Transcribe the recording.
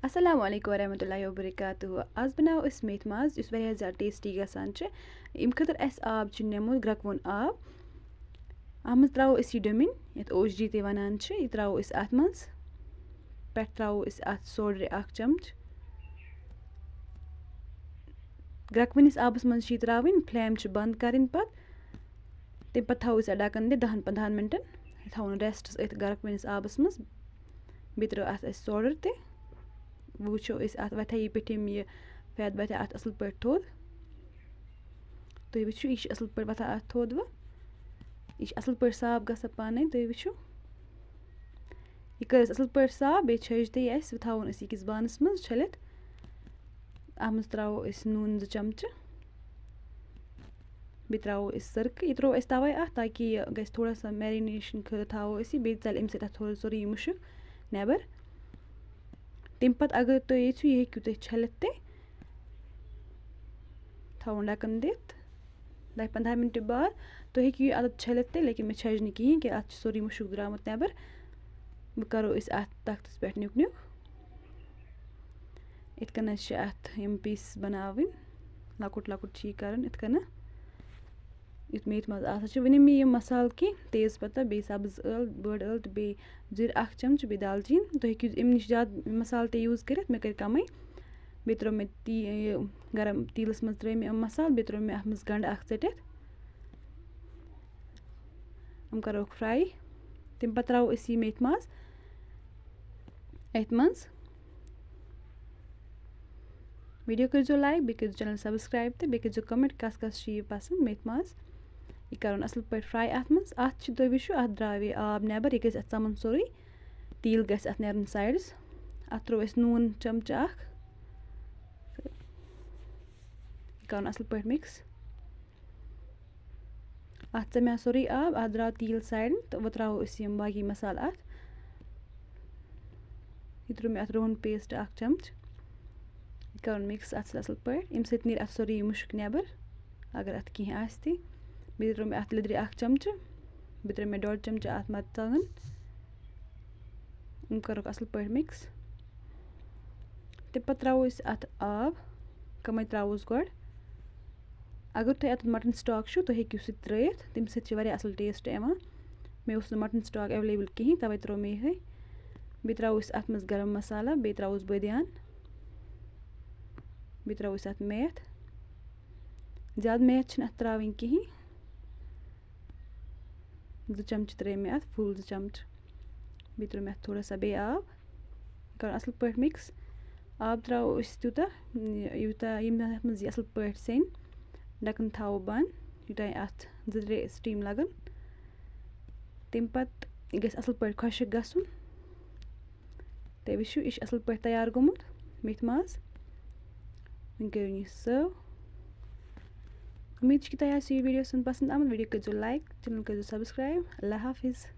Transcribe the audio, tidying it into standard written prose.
السلام علیکم ورحمۃ اللہ وبرکاتہ آز بناوو أسۍ میتھِ ماز یُس واریاہ زیادٕ ٹیسٹی گژھان چھِ اَمہِ خٲطرٕ اَسہِ آب چھُ نِمُت گرٛٮ۪کہٕ وُن آب اَتھ منٛز ترٛاوو أسۍ یہِ ڈوٚمِنۍ یَتھ اوشجی تہِ وَنان چھِ یہِ ترٛاوو أسۍ اَتھ منٛز پٮ۪ٹھٕ ترٛاوو أسۍ اَتھ سوڈرِ 1 چمچ گرٛٮ۪کہٕ وٕنِس آبَس منٛز چھِ یہِ ترٛاوٕنۍ فٕلیم چھِ بنٛد کَرٕنۍ پَتہٕ تمہِ پَتہٕ تھاوو أسۍ اَتھ ڈَکَن دِتھ 10-15 مِنٹَن یہِ تھاوُن رٮ۪سٹَس أتھۍ گرٛٮ۪کہٕ وٕنِس آبَس منٛز بیٚیہِ ترٛٲو اَتھ أسۍ سوڈَر تہِ وۄنۍ وٕچھو أسۍ اَتھ وۄتھیٛا یہِ پیٚٹھِم یہِ فٮ۪ت وۄتھیٛا اَتھ اَصٕل پٲٹھۍ تھوٚد تُہۍ وٕچھِو یہِ چھِ اَصٕل پٲٹھۍ وۄتھان اَتھ تھوٚد وۄنۍ یہِ چھِ اَصٕل پٲٹھۍ صاف گژھان پانَے تُہۍ وٕچھِو یہِ کٔر اَسہِ اَصٕل پٲٹھۍ صاف بیٚیہِ چھٔج تہِ یہِ اَسہِ وۄنۍ تھاوون أسۍ أکِس بانَس منٛز چھٔلِتھ اَتھ منٛز ترٛاوو أسۍ نوٗن 2 چمچہٕ بیٚیہِ ترٛاوو أسۍ سرکہٕ یہِ ترٛوو اَسہِ تَوَے اَتھ تاکہِ یہِ گژھِ تھوڑا سا مٮ۪رِنیشَن خٲطرٕ تھاوو أسۍ یہِ بیٚیہِ ژَلہِ اَمہِ سۭتۍ اَتھ تھوڑا سورُے یہِ مُشُک نٮ۪بَر تمہِ پَتہٕ اگر تُہۍ ییٚژھِو یہِ ہیٚکِو تُہۍ چھٔلِتھ تہِ تھاوُن ڈَکَن دِتھ 10-15 مِنٹہِ بعد تُہۍ ہیٚکِو یہِ اَدٕ چھٔلِتھ تہِ لیکِن مےٚ چھَجہِ نہٕ کِہیٖنۍ کہِ اَتھ چھِ سورُے مُشُک درٛامُت نٮ۪بَر وۄنۍ کَرو أسۍ اَتھ تختَس پٮ۪ٹھ نیُک نیُک یِتھ کٔنۍ چھِ اَتھ یِم پیٖسٕز بَناوٕنۍ لۄکُٹ لۄکُٹ چھِ یہِ کَرُن یِتھ کٔنۍ یُتھ میتھِ منٛز آسان چھِ وۄنۍ نِم مےٚ یِم مصالہٕ کینٛہہ تیز پَتہ بیٚیہِ سبٕز ٲل بٔڑ ٲل تہٕ بیٚیہِ زِرِ 1 چمچہٕ بیٚیہِ دالچیٖن تُہۍ ہیٚکِو اَمہِ نِش زیادٕ مصالہٕ تہِ یوٗز کٔرِتھ مےٚ کٔرۍ کَمٕے بیٚیہِ ترٛوو مےٚ یہِ گرم تیٖلَس منٛز ترٛٲے مےٚ یِم مصالہٕ بیٚیہِ ترٛوو مےٚ اَتھ منٛز گَنٛڈٕ 1 ژٔٹِتھ یِم کَروکھ فرٛاے تمہِ پَتہٕ ترٛاوو أسۍ یہِ میتھِ ماز أتھۍ منٛز ویٖڈیو کٔرۍزیو لایک بیٚیہِ کٔرۍزیو چَنَل سبسکرایب تہٕ بیٚیہِ کٔرۍزیو کَمٮ۪نٛٹ کَس کَس چھِ یہِ پَسنٛد میتھِ ماز یہِ کَرُن اَصٕل پٲٹھۍ فرٛاے اَتھ منٛز اَتھ چھِ تُہۍ وٕچھِو اَتھ درٛاو یہِ آب نٮ۪بَر یہِ گژھِ اَتھ ژَمُن سورُے تیٖل گژھِ اَتھ نیرُن سایڈَس اَتھ ترٛوو اَسہِ نوٗن چمچہٕ 1 یہِ کَرُن اَصٕل پٲٹھۍ مِکٕس اَتھ ژَمیٛاو سورُے آب اَتھ درٛاو تیٖل سایڈَن تہٕ وۄنۍ ترٛاوو أسۍ یِم باقٕے مصالہٕ اَتھ یہِ ترٛوو مےٚ اَتھ رۄہَن پیسٹ 1 چمچ یہِ کَرُن مِکٕس اَتھ سۭتۍ اَصٕل پٲٹھۍ اَمہِ سۭتۍ نیرِ اَتھ سورُے یہِ مُشُک نٮ۪بَر اگر اَتھ کینٛہہ آسہِ تہِ بیٚیہِ ترٛوو مےٚ اَتھ لیٚدرِ 1 چمچہٕ بیٚیہِ ترٛٲے مےٚ 1.5 چمچہٕ اَتھ مَرژٕوانٛگَن یِم کَروکھ اَصٕل پٲٹھۍ مِکٕس تمہِ پَتہٕ ترٛاوو أسۍ اَتھ آب کَمٕے ترٛاووس گۄڈٕ اگر تۄہہِ اَتھ مَٹَن سٕٹاک چھُ تُہۍ ہیٚکِو سُہ تہِ ترٛٲیِتھ تَمہِ سۭتۍ چھِ واریاہ اَصٕل ٹیسٹ یِوان مےٚ اوس نہٕ مَٹَن سٕٹاک اٮ۪ولیبٕل کِہیٖنۍ تَوَے ترٛوو مےٚ یِہوٚے بیٚیہِ ترٛاوو أسۍ اَتھ منٛز گرم مصالہ بیٚیہِ ترٛاووس بٲدیان بیٚیہِ ترٛاوو أسۍ اَتھ میتھ زیادٕ میتھ چھِنہٕ اَتھ ترٛاوٕنۍ کِہیٖنۍ 2 چمچہٕ ترٛٲے مےٚ اَتھ فُل 2 چمچہٕ بیٚیہِ ترٛوو مےٚ اَتھ تھوڑا سا بیٚیہِ آب کَرُن اَصٕل پٲٹھۍ مِکٕس آب ترٛاوو أسۍ تیوٗتاہ یوٗتاہ ییٚمہِ اَتھ منٛز یہِ اَصٕل پٲٹھۍ سیٚنہِ ڈَکَن تھاوو بنٛد یوٚتانۍ اَتھ 2-3 سِٹیٖم لَگَن تمہِ پَتہٕ یہِ گژھِ اَصٕل پٲٹھۍ خۄشِک گژھُن تُہۍ وٕچھِو یہِ چھِ اَصٕل پٲٹھۍ تیار گوٚمُت میتھِ ماز وۄنۍ کٔرِو یہِ سٔرٕو اُمید چھِ کہِ تۄہہِ آسہِ یہِ ویٖڈیو پَسنٛد آمُت ویٖڈیو کٔرۍزیو لایک چَنَل کٔرۍزیو سبسکرایب اللہ حافِظ